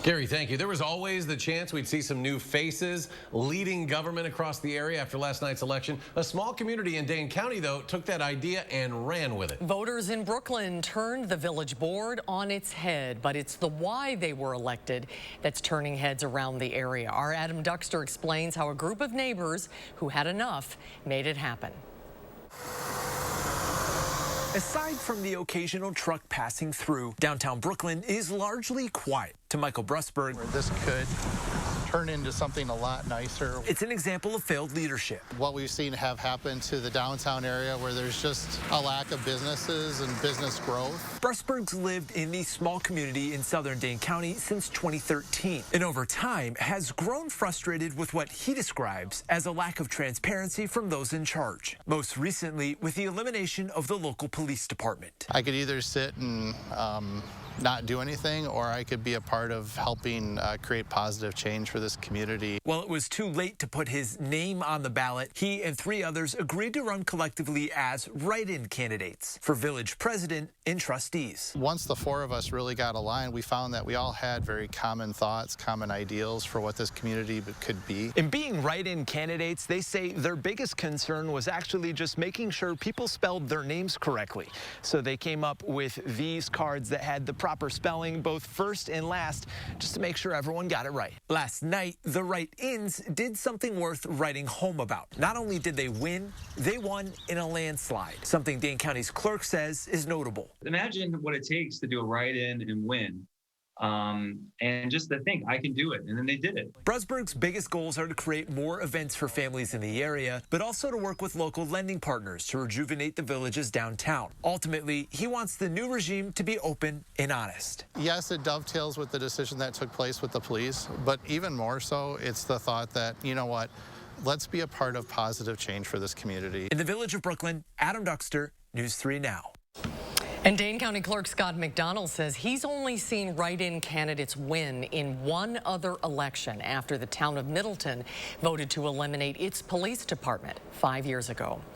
Gary, thank you. There was always the chance we'd see some new faces leading government across the area after last night's election. A small community in Dane County, though, took that idea and ran with it. Voters in Brooklyn turned the village board on its head, but it's the why they were elected that's turning heads around the area. Our Adam Duxter explains how a group of neighbors who had enough made it happen. Aside from the occasional truck passing through, downtown Brooklyn is largely quiet. To Michael Brusberg, this could turn into something a lot nicer. It's an example of failed leadership. What we've seen have happened to the downtown area where there's just a lack of businesses and business growth. Brusberg's lived in the small community in southern Dane County since 2013, and over time has grown frustrated with what he describes as a lack of transparency from those in charge. Most recently with the elimination of the local police department. I could either sit and not do anything, or I could be a part of helping create positive change for this community. While it was too late to put his name on the ballot, he and 3 others agreed to run collectively as write-in candidates for village president and trustees. Once the 4 of us really got aligned, we found that we all had very common thoughts, common ideals for what this community could be. In being write-in candidates, they say their biggest concern was actually just making sure people spelled their names correctly. So they came up with these cards that had the proper spelling, both first and last, just to make sure everyone got it right. Last night, the write-ins did something worth writing home about. Not only did they win, they won in a landslide, something Dane County's clerk says is notable. Imagine what it takes to do a write-in and win. And just to think, I can do it. And then they did it. Brusberg's biggest goals are to create more events for families in the area, but also to work with local lending partners to rejuvenate the village's downtown. Ultimately, he wants the new regime to be open and honest. Yes, it dovetails with the decision that took place with the police, but even more so, it's the thought that, you know what, let's be a part of positive change for this community. In the village of Brooklyn, Adam Duxter, News 3 Now. And Dane County Clerk Scott McDonald says he's only seen write-in candidates win in one other election after the town of Middleton voted to eliminate its police department 5 years ago.